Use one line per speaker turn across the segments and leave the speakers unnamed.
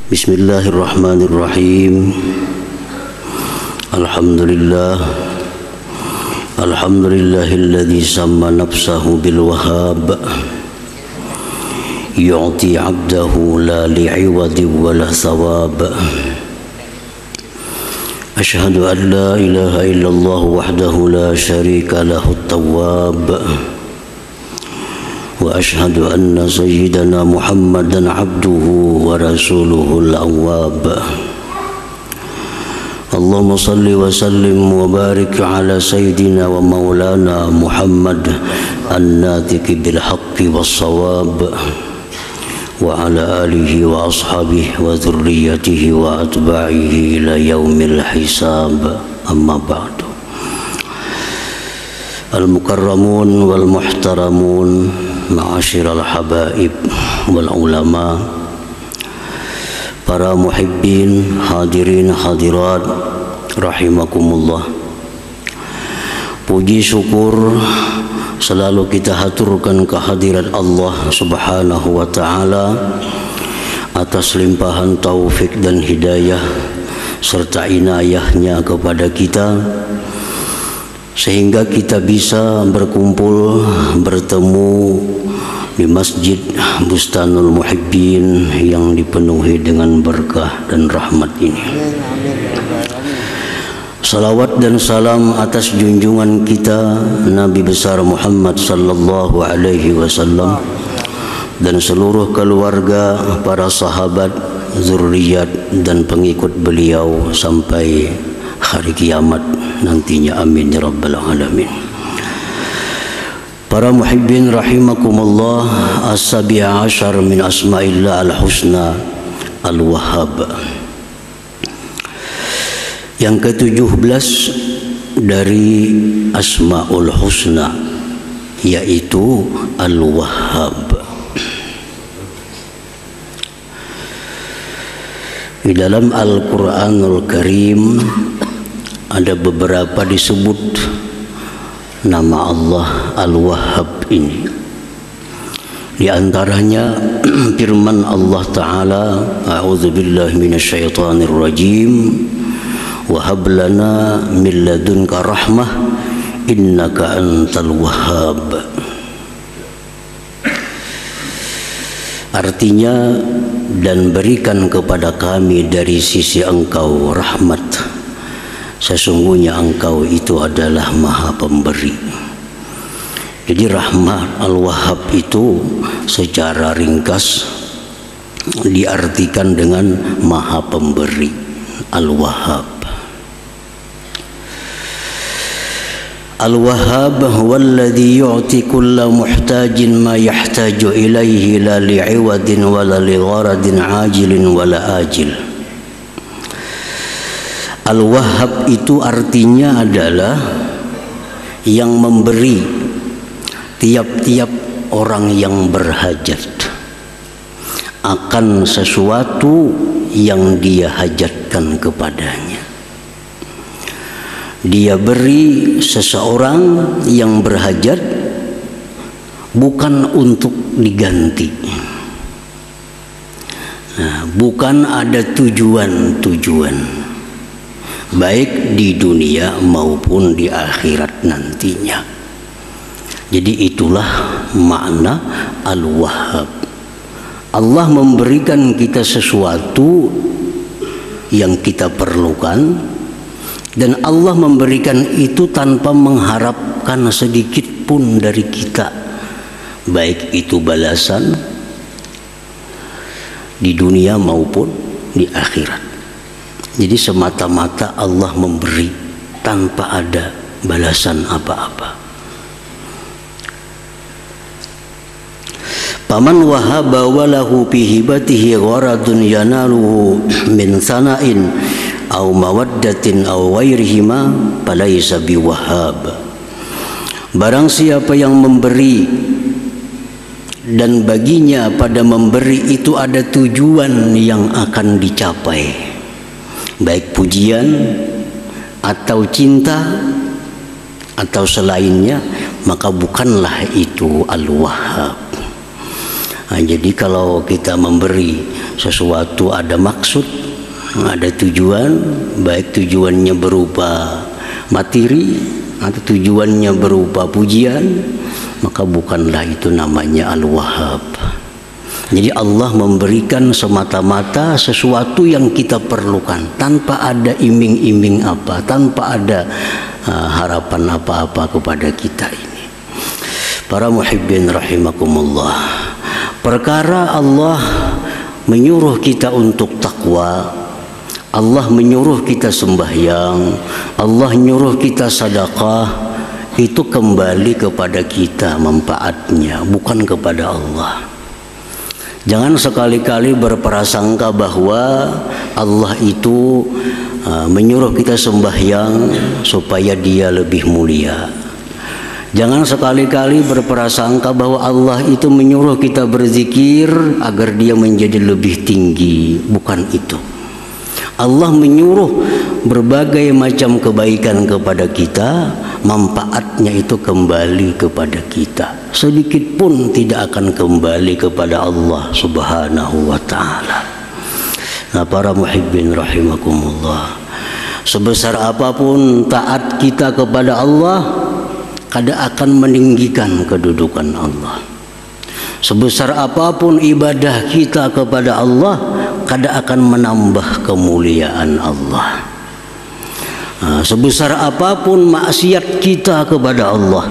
Bismillahirrahmanirrahim. Alhamdulillahilladzi samma nafsahu bil wahhab yu'ti 'abdahu la li'iwadi wa la thawab. Ashhadu an la ilaha illallah wahdahu la syarika lahu at-tawwab. Wa ashhadu anna sayyidana Muhammadan 'abduhu wa rasuluhul awwab. Allahumma salli wa sallim wa barik ala sayyidina wa maulana Muhammad an-natiqi bil haqqi was shawab wa ala alihi wa ashabihi wa dhurriyyatihi wa atba'ihi ila yaumil hisab. Amma ba'du. Al-mukarramun wal muhtaramun, ma'asyiral habaib wal ulama, para muhibbin, hadirin hadirat rahimakumullah. Puji syukur selalu kita haturkan kehadirat Allah Subhanahu wa taala atas limpahan taufik dan hidayah serta inayahnya kepada kita, sehingga kita bisa berkumpul, bertemu di Masjid Bustanul Muhibbin yang dipenuhi dengan berkah dan rahmat ini. Salawat dan salam atas junjungan kita Nabi besar Muhammad sallallahu alaihi wasallam dan seluruh keluarga, para sahabat, zurriyat dan pengikut beliau sampai hari kiamat nantinya, amin ya rabbal alamin. Para muhibbin rahimakumullah, as-sabi'a asyar min asma'illah al-husna al-wahhab. Yang ke-17 dari asma'ul husna, yaitu al-wahhab. Di dalam Al-Quranul Karim ada beberapa disebut nama Allah Al-Wahhab ini. Di antaranya firman Allah Ta'ala, a'udzubillahi minasyaitonir rajim, wa hab lana min ladunka rahmah innaka antal wahhab. Artinya, dan berikan kepada kami dari sisi engkau rahmat, sesungguhnya engkau itu adalah maha pemberi. Jadi rahmat Al-Wahhab itu secara ringkas diartikan dengan maha pemberi, Al-Wahhab. Al-Wahhab huwallazi yu'ti kulla muhtajin ma yahtaju ilaihi la li'iwadin wa la ligharadin ajilin wa la ajil. Al-Wahhab itu artinya adalah yang memberi tiap-tiap orang yang berhajat akan sesuatu yang dia hajatkan kepadanya. Dia beri seseorang yang berhajat bukan untuk diganti, bukan ada tujuan-tujuan, baik di dunia maupun di akhirat nantinya. Jadi itulah makna Al-Wahhab. Allah memberikan kita sesuatu yang kita perlukan, dan Allah memberikan itu tanpa mengharapkan sedikit pun dari kita, baik itu balasan di dunia maupun di akhirat. Jadi semata-mata Allah memberi tanpa ada balasan apa-apa. Paman wahaba walahu bihibatihi gharadun yanaluhu min sana'in aw mawaddatin aw ghairihima falaysa biwahhab. Barang siapa yang memberi dan baginya pada memberi itu ada tujuan yang akan dicapai, baik pujian atau cinta atau selainnya, maka bukanlah itu Al-Wahhab. Jadi kalau kita memberi sesuatu ada maksud, ada tujuan, baik tujuannya berupa materi atau tujuannya berupa pujian, maka bukanlah itu namanya Al-Wahhab. Jadi Allah memberikan semata-mata sesuatu yang kita perlukan, tanpa ada iming-iming apa, tanpa ada harapan apa-apa kepada kita ini. Para muhibbin rahimakumullah, perkara Allah menyuruh kita untuk takwa, Allah menyuruh kita sembahyang, Allah menyuruh kita sedekah, itu kembali kepada kita manfaatnya, bukan kepada Allah. Jangan sekali-kali berprasangka bahwa Allah itu menyuruh kita sembahyang supaya Dia lebih mulia. Jangan sekali-kali berprasangka bahwa Allah itu menyuruh kita berzikir agar Dia menjadi lebih tinggi. Bukan itu. Allah menyuruh berbagai macam kebaikan kepada kita, manfaatnya itu kembali kepada kita. Sedikit pun tidak akan kembali kepada Allah Subhanahu wa ta'ala. Nah, para muhibbin rahimakumullah, sebesar apapun taat kita kepada Allah, kadang akan meninggikan kedudukan Allah. Sebesar apapun ibadah kita kepada Allah, kadang akan menambah kemuliaan Allah. Sebesar apapun maksiat kita kepada Allah,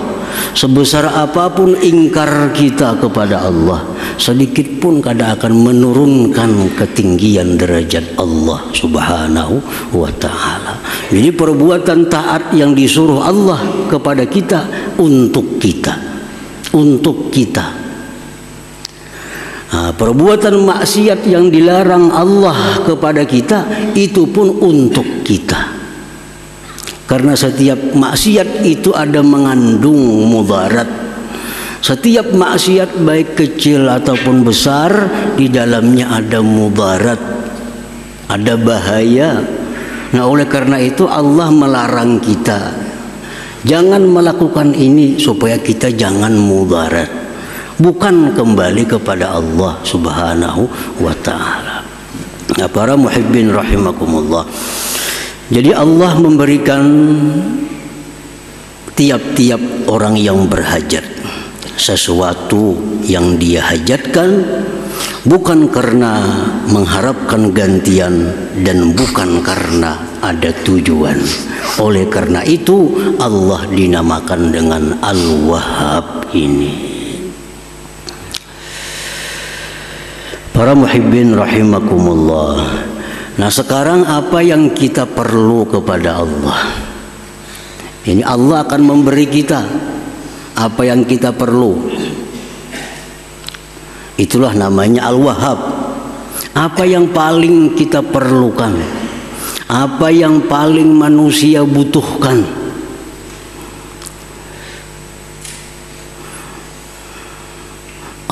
sebesar apapun ingkar kita kepada Allah, sedikit pun kadang akan menurunkan ketinggian derajat Allah Subhanahu wa ta'ala. Jadi perbuatan taat yang disuruh Allah kepada kita untuk kita, untuk kita. Perbuatan maksiat yang dilarang Allah kepada kita, itu pun untuk kita. Karena setiap maksiat itu ada mengandung mudarat. Setiap maksiat baik kecil ataupun besar, di dalamnya ada mudarat, ada bahaya. Nah, oleh karena itu Allah melarang kita, jangan melakukan ini supaya kita jangan mudarat, bukan kembali kepada Allah Subhanahu wa ta'ala. Nah, para muhibbin rahimakumullah, jadi Allah memberikan tiap-tiap orang yang berhajat sesuatu yang dia hajatkan, bukan karena mengharapkan gantian dan bukan karena ada tujuan. Oleh karena itu Allah dinamakan dengan Al-Wahhab ini. Para muhibbin rahimakumullah, nah sekarang apa yang kita perlu kepada Allah? Ini Allah akan memberi kita apa yang kita perlu. Itulah namanya Al-Wahhab. Apa yang paling kita perlukan, apa yang paling manusia butuhkan.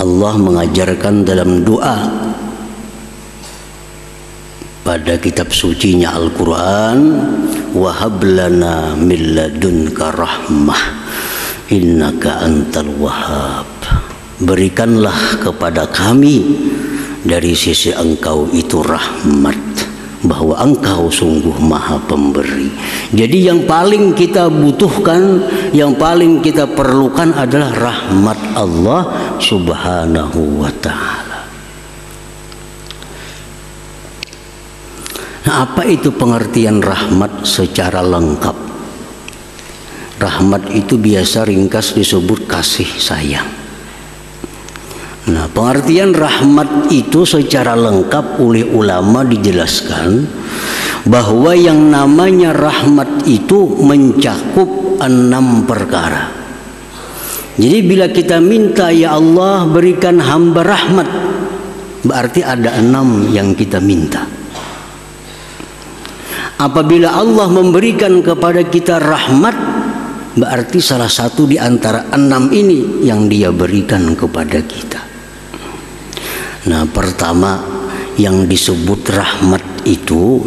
Allah mengajarkan dalam doa pada kitab sucinya Al-Quran, wahab lana min ladunka rahmah innaka antal wahhab. Berikanlah kepada kami dari sisi Engkau itu rahmat, bahwa Engkau sungguh maha pemberi. Jadi yang paling kita butuhkan, yang paling kita perlukan adalah rahmat Allah Subhanahu wa ta'ala. Nah, apa itu pengertian rahmat secara lengkap? Rahmat itu biasa ringkas disebut kasih sayang. Nah, pengertian rahmat itu secara lengkap oleh ulama dijelaskan bahwa yang namanya rahmat itu mencakup 6 perkara. Jadi bila kita minta, ya Allah berikan hamba rahmat, berarti ada 6 yang kita minta. Apabila Allah memberikan kepada kita rahmat, berarti salah satu di antara 6 ini yang Dia berikan kepada kita. Nah, pertama yang disebut rahmat itu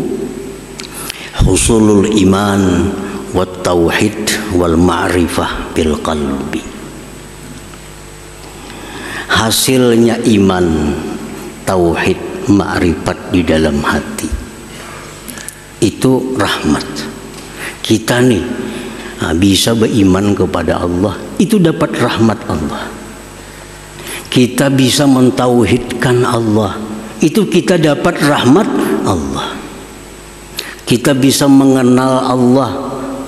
husulul iman wat tauhid wal ma'rifah bil qalbi. Hasilnya iman, tauhid, ma'rifat di dalam hati. Itu rahmat. Kita nih bisa beriman kepada Allah, itu dapat rahmat Allah. Kita bisa mentauhidkan Allah, itu kita dapat rahmat Allah. Kita bisa mengenal Allah,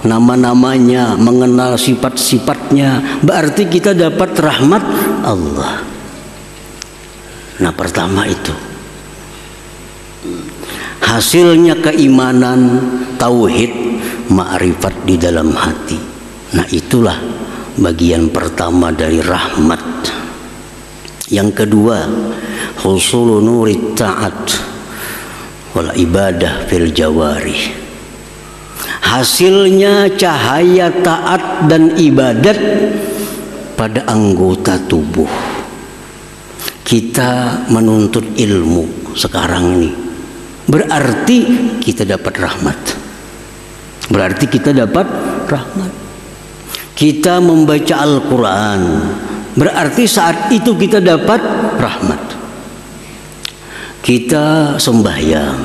nama-namanya, mengenal sifat-sifatnya, berarti kita dapat rahmat Allah. Nah, pertama itu hasilnya keimanan, tauhid, ma'rifat di dalam hati. Nah, itulah bagian pertama dari rahmat. Yang kedua, husulu nurit ta'at wal ibadah fil jawarih. Hasilnya cahaya taat dan ibadat pada anggota tubuh. Kita menuntut ilmu sekarang ini, berarti kita dapat rahmat. Berarti kita dapat rahmat. Kita membaca Al-Quran, berarti saat itu kita dapat rahmat. Kita sembahyang,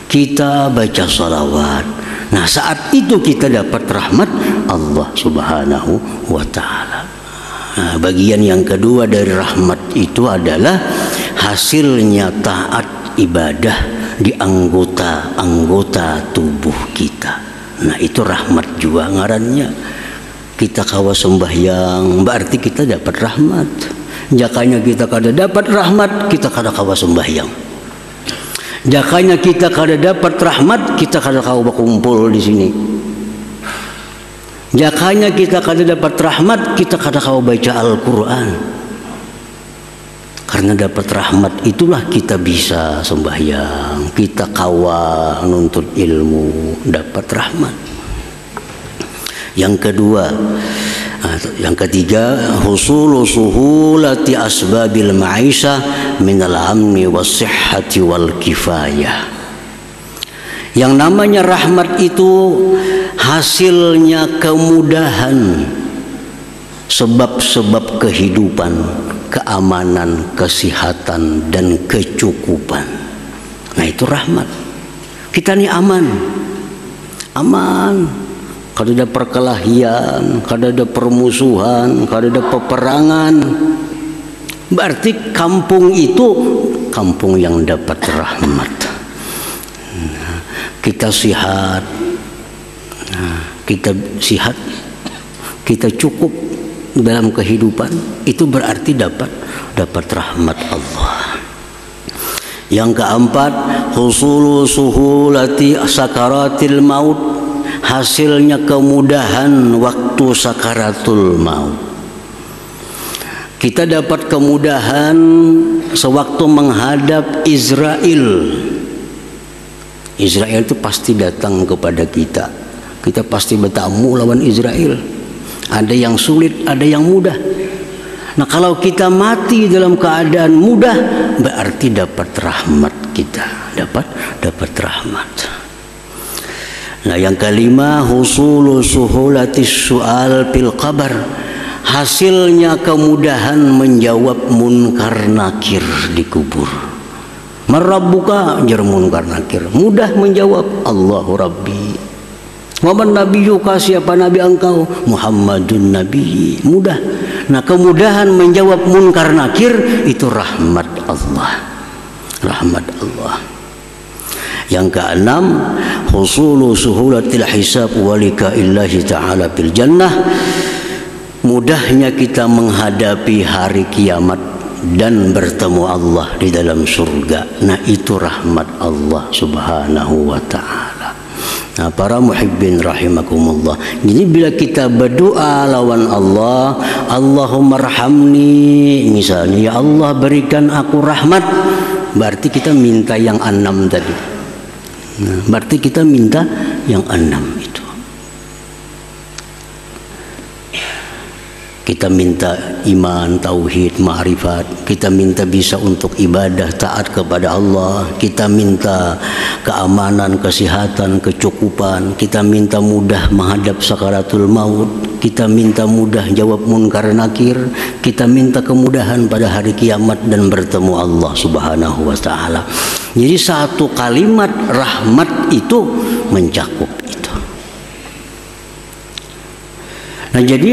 kita baca salawat, nah saat itu kita dapat rahmat Allah Subhanahu wa ta'ala. Nah, bagian yang kedua dari rahmat itu adalah hasilnya taat ibadah di anggota-anggota tubuh kita. Nah, itu rahmat juga ngarannya. Kita kawa sembahyang, berarti kita dapat rahmat. Jakanya kita kada dapat rahmat, kita kada kawa sembahyang. Jakanya kita kada dapat rahmat, kita kada kawa berkumpul di sini. Jakanya kita kada dapat rahmat, kita kada kawa baca Al-Quran. Karena dapat rahmat itulah kita bisa sembahyang, kita kawa nuntut ilmu, dapat rahmat. Yang kedua, yang ketiga, husulu suhulati asbabil ma'isha minal amni was-sihhati wal kifayah. Yang namanya rahmat itu hasilnya kemudahan sebab-sebab kehidupan, keamanan, kesehatan dan kecukupan. Nah, itu rahmat. Kita ini aman. Kada ada perkelahian, kada ada permusuhan, kada ada peperangan. Berarti kampung itu kampung yang dapat rahmat. Kita sehat, kita cukup dalam kehidupan, itu berarti dapat rahmat Allah. Yang keempat, husulu suhulati sakaratil maut, hasilnya kemudahan waktu sakaratul maut. Kita dapat kemudahan sewaktu menghadap Israel. Israel itu pasti datang kepada kita. Kita pasti bertamu lawan Israel. Ada yang sulit, ada yang mudah. Nah, kalau kita mati dalam keadaan mudah, berarti dapat rahmat kita. Dapat rahmat. Nah, yang kelima, husulu suhulatis su'al fil qabar, hasilnya kemudahan menjawab munkar nakir di kubur. Marabbuka jar munkar nakir, mudah menjawab Allahu Rabbi. Waman nabiyuka, siapa nabi engkau? Muhammadun nabi, mudah. Nah, kemudahan menjawab munkar nakir itu rahmat Allah. Rahmat Allah. Yang keenam, husulu suhulatil hisab walika illahi ta'ala bil jannah, mudahnya kita menghadapi hari kiamat dan bertemu Allah di dalam surga. Nah, itu rahmat Allah Subhanahu wa ta'ala. Nah, para muhibbin rahimakumullah, jadi bila kita berdoa lawan Allah, Allahumma rahamni, misalnya, ya Allah berikan aku rahmat, berarti kita minta yang 6 tadi. Nah, berarti kita minta yang 6 itu. Kita minta iman, tauhid, ma'rifat. Kita minta bisa untuk ibadah, taat kepada Allah. Kita minta keamanan, kesehatan, kecukupan. Kita minta mudah menghadap sakaratul maut. Kita minta mudah jawab munkar nakir. Kita minta kemudahan pada hari kiamat dan bertemu Allah Subhanahu wa ta'ala. Jadi satu kalimat rahmat itu mencakup itu. Nah, jadi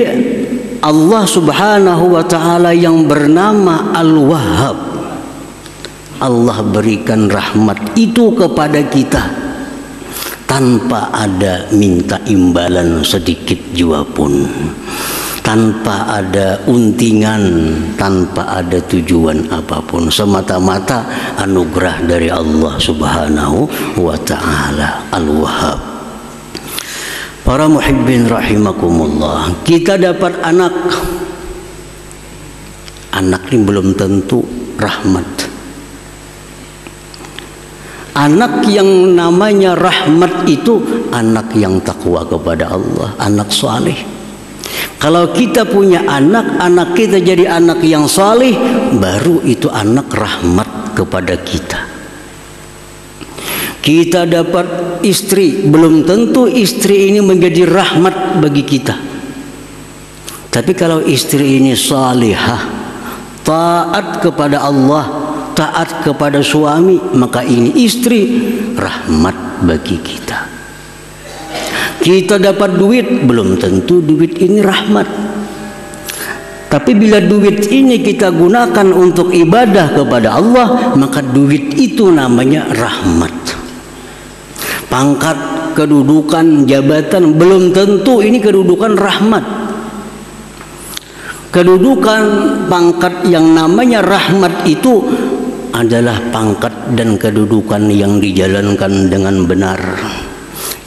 Allah Subhanahu wa ta'ala yang bernama Al-Wahhab, Allah berikan rahmat itu kepada kita tanpa ada minta imbalan sedikit jua pun, tanpa ada untingan, tanpa ada tujuan apapun, semata-mata anugerah dari Allah Subhanahu wa ta'ala. Al-Wahhab. Para muhibbin rahimakumullah, kita dapat anak. Anak ini belum tentu rahmat. Anak yang namanya rahmat itu anak yang takwa kepada Allah, anak saleh. Kalau kita punya anak, anak kita jadi anak yang saleh, baru itu anak rahmat kepada kita. Kita dapat istri, belum tentu istri ini menjadi rahmat bagi kita. Tapi kalau istri ini salihah, taat kepada Allah, taat kepada suami, maka ini istri rahmat bagi kita. Kita dapat duit, belum tentu duit ini rahmat. Tapi bila duit ini kita gunakan untuk ibadah kepada Allah, maka duit itu namanya rahmat. Pangkat, kedudukan, jabatan, belum tentu ini kedudukan rahmat. Kedudukan, pangkat yang namanya rahmat itu adalah pangkat dan kedudukan yang dijalankan dengan benar,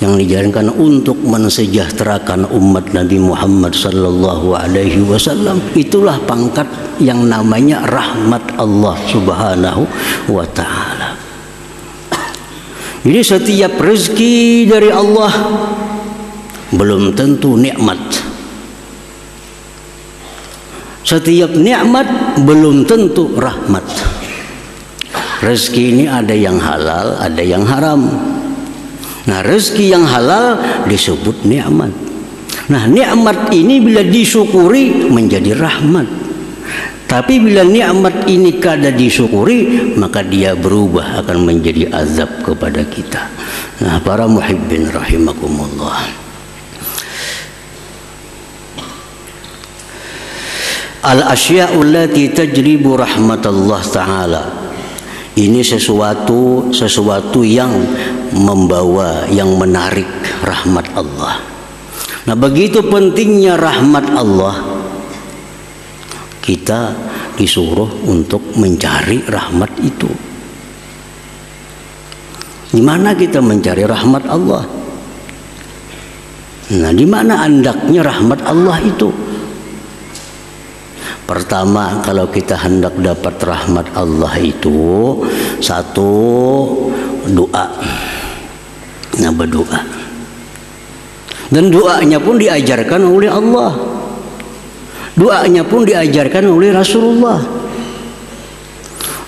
yang dijalankan untuk mensejahterakan umat Nabi Muhammad sallallahu alaihi wasallam. Itulah pangkat yang namanya rahmat Allah Subhanahu wa ta'ala. Jadi setiap rezeki dari Allah belum tentu nikmat. Setiap nikmat belum tentu rahmat. Rezeki ini ada yang halal, ada yang haram. Nah, rezeki yang halal disebut nikmat. Nah, nikmat ini bila disyukuri menjadi rahmat. Tapi bila nikmat ini kada disyukuri, maka dia berubah akan menjadi azab kepada kita. Nah, para muhibbin rahimakumullah, al-asya'u allati tajribu rahmatallah ta'ala, ini sesuatu yang membawa, yang menarik rahmat Allah. Nah, begitu pentingnya rahmat Allah, kita disuruh untuk mencari rahmat itu. Di mana kita mencari rahmat Allah? Nah, di mana andaknya rahmat Allah itu? Pertama, kalau kita hendak dapat rahmat Allah itu, satu, doa. Nah, berdoa. Dan doanya pun diajarkan oleh Allah. Doanya pun diajarkan oleh Rasulullah.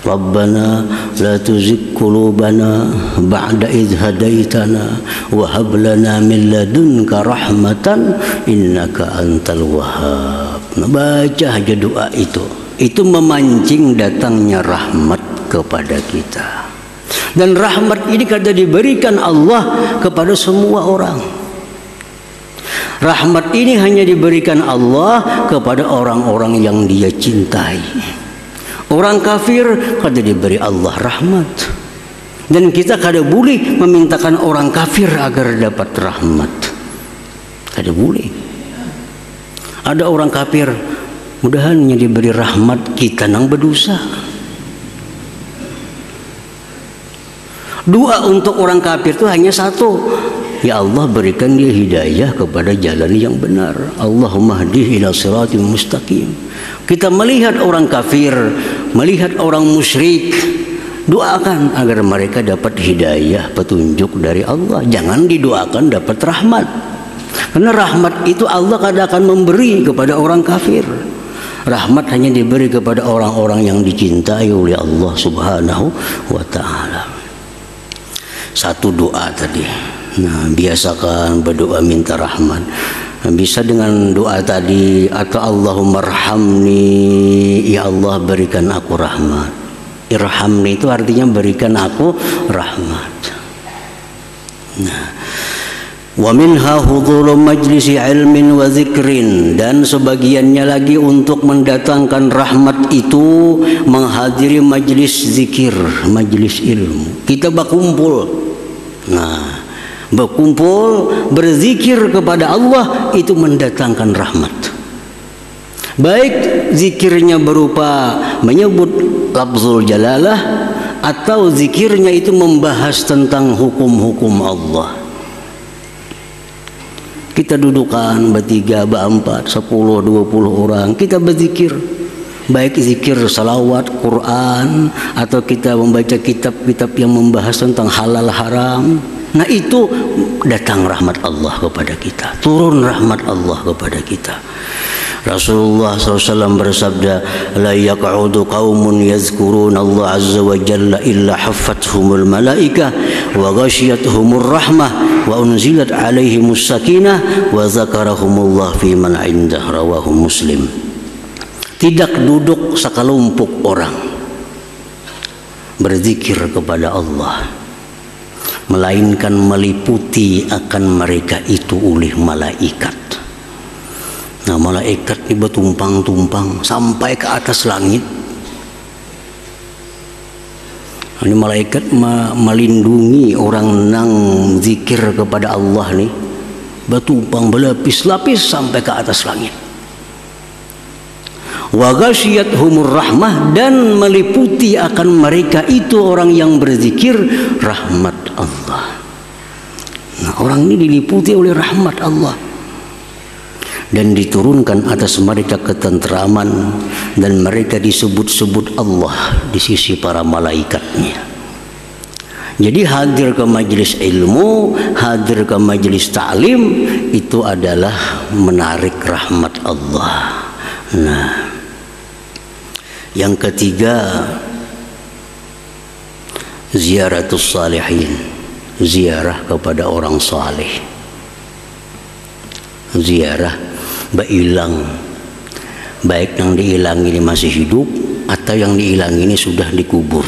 Rabbana la tuzigh qulubana ba'da idh hadaitana wa hab lana min ladunka rahmatan innaka antal wahhab. Nah, baca aja doa itu memancing datangnya rahmat kepada kita. Dan rahmat ini kada diberikan Allah kepada semua orang. Rahmat ini hanya diberikan Allah kepada orang-orang yang dia cintai. Orang kafir kada diberi Allah rahmat. Dan kita kada boleh memintakan orang kafir agar dapat rahmat. Kada boleh. Ada orang kafir, mudahannya diberi rahmat, kita nang berdosa. Doa untuk orang kafir itu hanya satu. Ya Allah, berikan dia hidayah kepada jalan yang benar. Allahumma hdih ila siratil mustaqim. Kita melihat orang kafir, melihat orang musyrik, doakan agar mereka dapat hidayah, petunjuk dari Allah. Jangan didoakan dapat rahmat. Karena rahmat itu Allah kadang akan memberi kepada orang kafir. Rahmat hanya diberi kepada orang-orang yang dicintai oleh Allah Subhanahu wa ta'ala. Satu doa tadi. Nah, biasakan berdoa minta rahmat. Bisa dengan doa tadi, atau Allahumma arhamni, ya Allah berikan aku rahmat. Irhamni itu artinya berikan aku rahmat. Nah, wa minha hudhuru majlisi ilmin wa zikrin, dan sebagiannya lagi untuk mendatangkan rahmat itu menghadiri majlis zikir, majlis ilmu. Kita berkumpul, nah, berkumpul berzikir kepada Allah itu mendatangkan rahmat. Baik zikirnya berupa menyebut lafzul jalalah, atau zikirnya itu membahas tentang hukum-hukum Allah. Kita dudukan bertiga, berempat, 10, 20 orang, kita berzikir. Baik zikir salawat, Quran, atau kita membaca kitab-kitab yang membahas tentang halal haram. Nah, itu datang rahmat Allah kepada kita, turun rahmat Allah kepada kita. Rasulullah SAW bersabda, la yaq'udu qaumun yazkuruna Allah azza wa jalla illa haffathumul malaikah wa ghashiyatuhumur rahmah wa unzilat alaihimus sakinah wa zakarahumullah fi man indah, rawahu Muslim. Tidak duduk sekelompok orang berzikir kepada Allah, melainkan meliputi akan mereka itu oleh malaikat. Nah, malaikat ini bertumpang-tumpang sampai ke atas langit. Ini malaikat melindungi orang nang zikir kepada Allah nih, bertumpang berlapis-lapis sampai ke atas langit. Wa ghasyiyatuhumur rahmah, dan meliputi akan mereka itu orang yang berzikir rahmat Allah. Nah, orang ini diliputi oleh rahmat Allah, dan diturunkan atas mereka ketentraman, dan mereka disebut-sebut Allah di sisi para malaikatnya. Jadi hadir ke majelis ilmu, hadir ke majelis ta'lim, itu adalah menarik rahmat Allah. Nah, yang ketiga, ziaratus salihin, ziarah kepada orang saleh. Ziarah bailang, baik yang diilang ini masih hidup atau yang diilang ini sudah dikubur.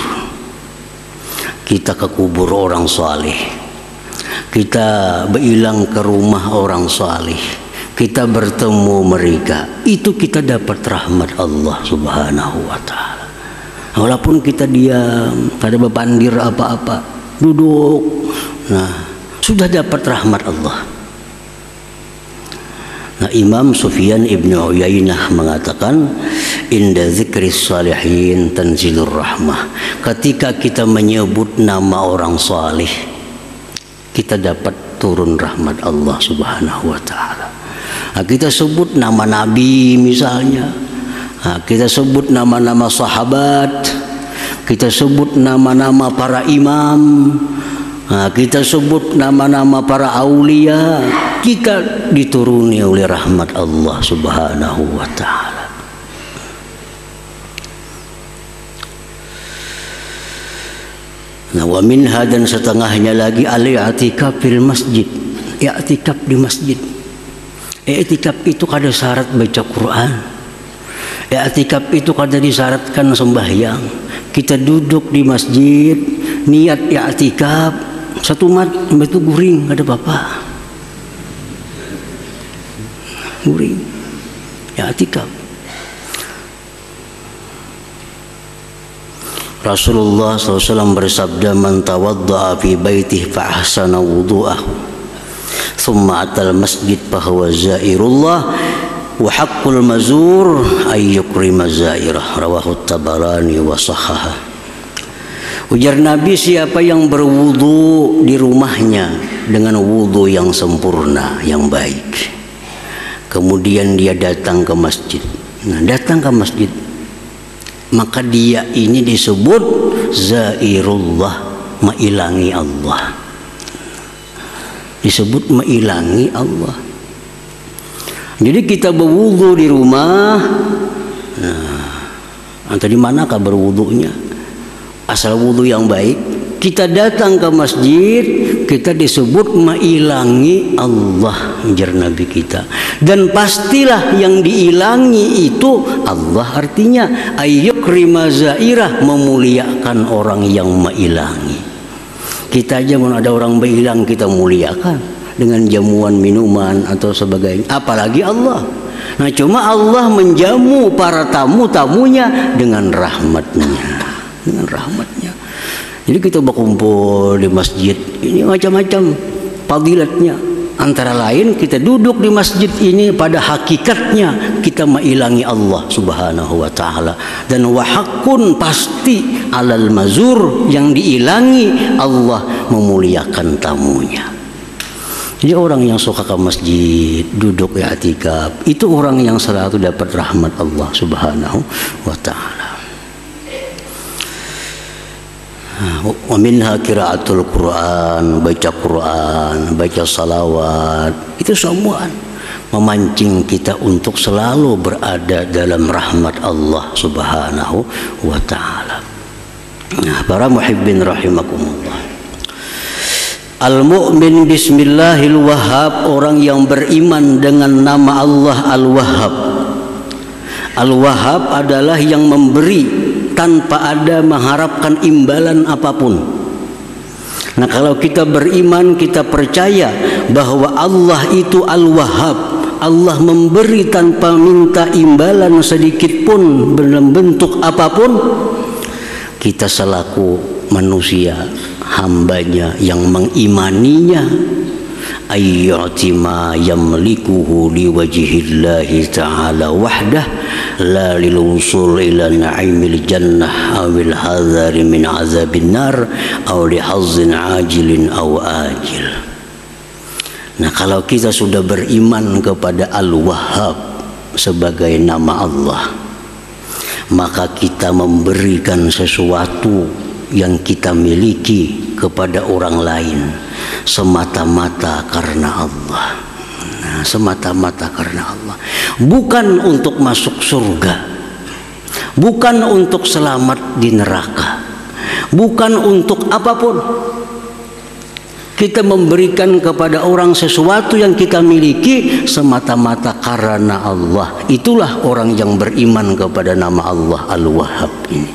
Kita ke kubur orang saleh, kita bailang ke rumah orang saleh, kita bertemu mereka, itu kita dapat rahmat Allah Subhanahu wa ta'ala. Walaupun kita diam, tak ada bebandir apa-apa, duduk, nah, sudah dapat rahmat Allah. Nah, Imam Sufyan ibn Uyainah mengatakan, inda zikris salihin tanzilur rahmah. Ketika kita menyebut nama orang salih, kita dapat turun rahmat Allah Subhanahu wa ta'ala. Nah, kita sebut nama Nabi misalnya, nah, kita sebut nama-nama sahabat, kita sebut nama-nama para imam, nah, kita sebut nama-nama para aulia, kita dituruni oleh rahmat Allah Subhanahu wa ta'ala. Nah, wa minha, dan setengahnya lagi, al-i'tikaf fil masjid, i'tikaf di masjid. I'tikaf itu kada syarat baca Quran, i'tikaf itu kada disyaratkan sembahyang. Kita duduk di masjid, niat i'tikaf, satu mat itu guring, ada apa-apa, guring i'tikaf. Rasulullah SAW bersabda, man tawadda'a fi baitihi fa ahsana wudu'ahu thumma atal masjid fa huwa zairullah wa haqqul mazur ay yukrima zairah, rawahu Tabarani wa sahhaha. Ujar Nabi, siapa yang berwudu di rumahnya dengan wudu yang sempurna, yang baik, kemudian dia datang ke masjid, nah, datang ke masjid, maka dia ini disebut zairullah, mailangi Allah. disebut mengilangi Allah. Jadi kita berwudu di rumah, entah di manakah berwudunya, asal wudu yang baik. Kita datang ke masjid, kita disebut mengilangi Allah, jar Nabi kita. Dan pastilah yang diilangi itu Allah, artinya ayyukrima zairah, memuliakan orang yang mengilangi. Kita aja mau ada orang berhilang kita muliakan dengan jamuan minuman atau sebagainya, apalagi Allah. Nah, cuma Allah menjamu para tamu-tamunya dengan rahmatnya, dengan rahmatnya. Jadi kita berkumpul di masjid ini macam-macam fadilatnya. Antara lain kita duduk di masjid ini pada hakikatnya kita mengilangi Allah Subhanahu wa taala, dan wahakun pasti alal mazur, yang diilangi Allah memuliakan tamunya. Jadi orang yang suka ke masjid, duduk i'tikaf, itu orang yang selalu dapat rahmat Allah Subhanahu wa taala. Wa minha qiraatul Quran, baca salawat, itu semua memancing kita untuk selalu berada dalam rahmat Allah Subhanahu wa taala. Nah, para muhibbin rahimakumullah. Al-mu'min bismillahil wahhab, orang yang beriman dengan nama Allah Al-Wahhab. Al-Wahhab adalah yang memberi tanpa ada mengharapkan imbalan apapun. Nah, kalau kita beriman, kita percaya bahwa Allah itu Al-Wahhab, Allah memberi tanpa minta imbalan sedikit pun dalam bentuk apapun. Kita selaku manusia, hambanya yang mengimaninya, ayyati ma yamlikuhu liwajhillahi ta'ala wahdah, la lil wusul ila na'imil jannah awil hadhari min azabin nar aw li hazzin ajilin aw ajil. Nah, kalau kita sudah beriman kepada Al-Wahhab sebagai nama Allah, maka kita memberikan sesuatu yang kita miliki kepada orang lain semata-mata karena Allah. Nah, semata-mata karena Allah, bukan untuk masuk surga, bukan untuk selamat di neraka, bukan untuk apapun. Kita memberikan kepada orang sesuatu yang kita miliki semata-mata karena Allah. Itulah orang yang beriman kepada nama Allah Al-Wahhab ini.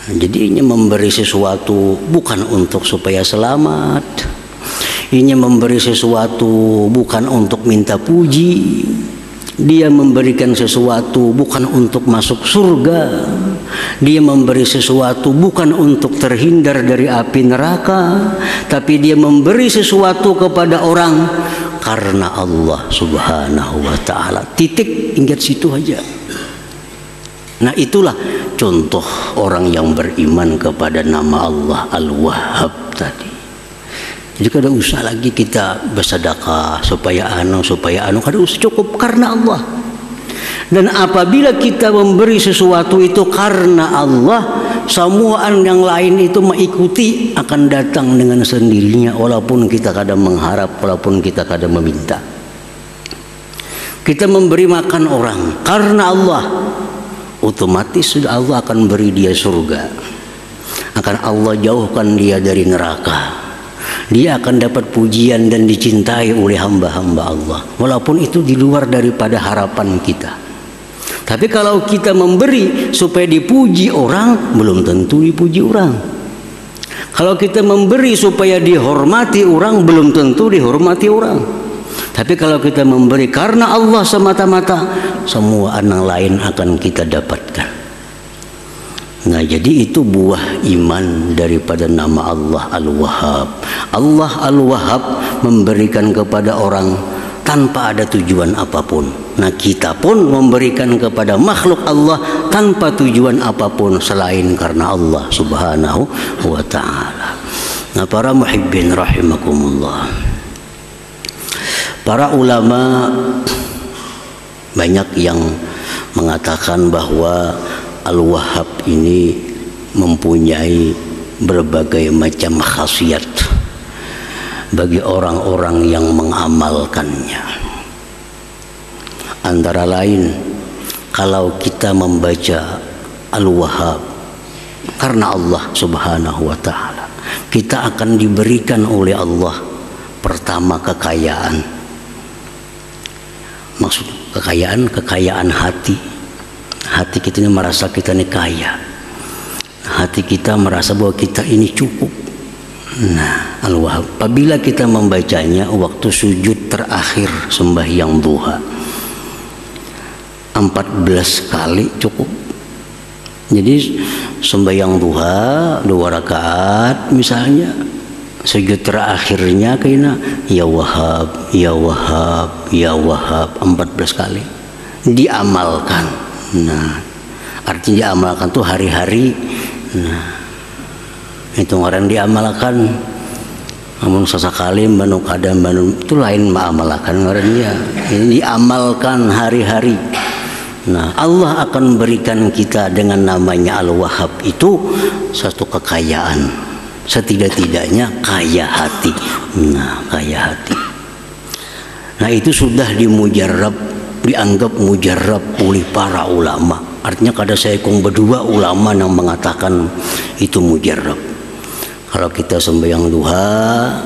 Jadi ini memberi sesuatu bukan untuk supaya selamat, ini memberi sesuatu bukan untuk minta puji, dia memberikan sesuatu bukan untuk masuk surga, dia memberi sesuatu bukan untuk terhindar dari api neraka, tapi dia memberi sesuatu kepada orang karena Allah Subhanahu wa taala. Titik, ingat situ aja. Nah, itulah contoh orang yang beriman kepada nama Allah Al-Wahhab tadi. Jadi kada usah lagi kita bersedekah supaya kada usah, cukup karena Allah. Dan apabila kita memberi sesuatu itu karena Allah, semua yang lain itu mengikuti, akan datang dengan sendirinya, walaupun kita kada mengharap, walaupun kita kada meminta. Kita memberi makan orang karena Allah, otomatis sudah Allah akan beri dia surga, akan Allah jauhkan dia dari neraka, dia akan dapat pujian dan dicintai oleh hamba-hamba Allah, walaupun itu di luar daripada harapan kita. Tapi kalau kita memberi supaya dipuji orang, belum tentu dipuji orang. Kalau kita memberi supaya dihormati orang, belum tentu dihormati orang. Tapi kalau kita memberi karena Allah semata-mata, semua anak lain akan kita dapatkan. Nah, jadi itu buah iman daripada nama Allah Al-Wahhab. Allah Al-Wahhab memberikan kepada orang tanpa ada tujuan apapun. Nah, kita pun memberikan kepada makhluk Allah tanpa tujuan apapun selain karena Allah Subhanahu wa ta'ala. Nah, para muhibbin rahimakumullah, para ulama banyak yang mengatakan bahwa Al-Wahhab ini mempunyai berbagai macam khasiat. bagi orang-orang yang mengamalkannya. Antara lain, kalau kita membaca Al-Wahhab karena Allah Subhanahu wa Ta'ala, kita akan diberikan oleh Allah pertama kekayaan. Maksud kekayaan hati. Hati kita ini merasa kita ini kaya. Hati kita merasa bahwa kita ini cukup. Nah, Al-Wahhab, apabila kita membacanya waktu sujud terakhir sembahyang duha 14 kali cukup. Jadi sembahyang duha 2 rakaat misalnya, sujud terakhirnya kena ya Wahhab, ya Wahhab, ya Wahhab 14 kali. Diamalkan. Nah, artinya diamalkan tuh hari-hari. Nah, itu orang diamalkan. Namun sesekali banu kadang banu itu lain mengamalkan orangnya. Ini diamalkan hari-hari. Nah, Allah akan berikan kita dengan namanya Al-Wahhab itu satu kekayaan. Setidak-tidaknya kaya hati. Nah, kaya hati. Nah, itu sudah dianggap mujarab oleh para ulama. Artinya kada saya berdua ulama yang mengatakan itu mujarab. Kalau kita sembahyang duha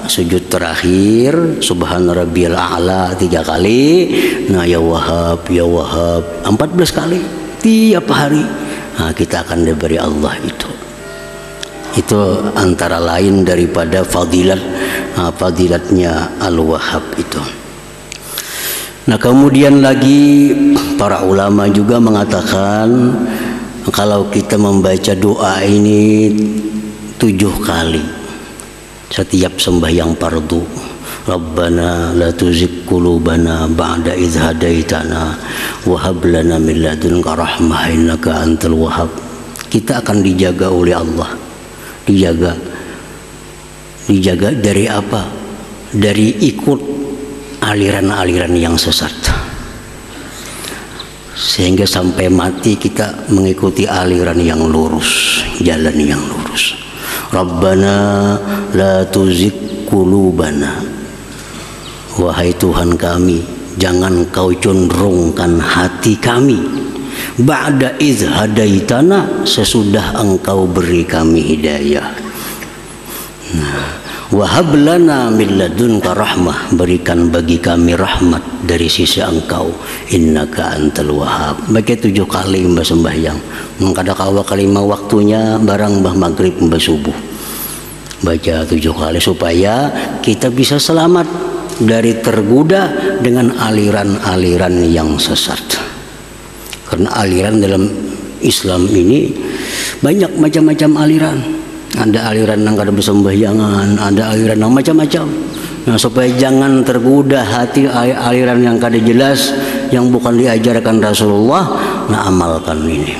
sujud terakhir subhana rabbiyal a'la 3 kali, nah ya Wahhab, ya Wahhab 14 kali tiap hari, nah kita akan diberi Allah itu. Itu antara lain daripada fadilatnya Al-Wahhab itu. Nah, kemudian lagi para ulama juga mengatakan kalau kita membaca doa ini 7 kali setiap sembahyang fardu. Rabbana la tuzigh qulubana ba'da idh hadaitana wa hab lana min ladunka rahmah innaka antal wahhab. Kita akan dijaga oleh Allah. Dijaga dari apa? Dari ikut aliran-aliran yang sesat, sehingga sampai mati kita mengikuti aliran yang lurus, jalan yang lurus. Rabbana la tuzigh qulubana, wahai Tuhan kami, jangan kau condongkan hati kami ba'da idh hadaitana, sesudah engkau beri kami hidayah. Nah, wahab lana min ladunka rahmah, berikan bagi kami rahmat dari sisi engkau, innaka antal wahhab. Baca 7 kali mbah sembahyang, mengkada kawa kalimah waktunya barang mbah maghrib mbah subuh, baca 7 kali supaya kita bisa selamat dari tergoda dengan aliran-aliran yang sesat. Karena aliran dalam Islam ini banyak macam-macam aliran. Ada aliran yang kada bersembahyangan, ada aliran yang macam-macam. Nah, supaya jangan tergoda hati aliran yang kada jelas, yang bukan diajarkan Rasulullah, nah amalkan ini.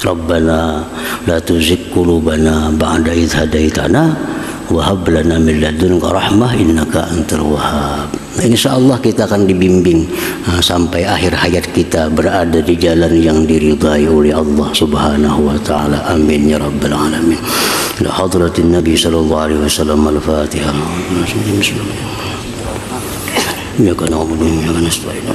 Rabbana la tuzigh qulubana ba'da idh hadaitana wa hab lana min ladunka rahmah innaka antal wahhab. Nah, insyaallah kita akan dibimbing sampai akhir hayat kita berada di jalan yang diridhai oleh Allah Subhanahu wa taala. Amin ya rabbal alamin. La hadratin Nabi sallallahu alaihi wasallam. Al-Fatihah. Ya kana na'budu wa iyyaka nasta'in.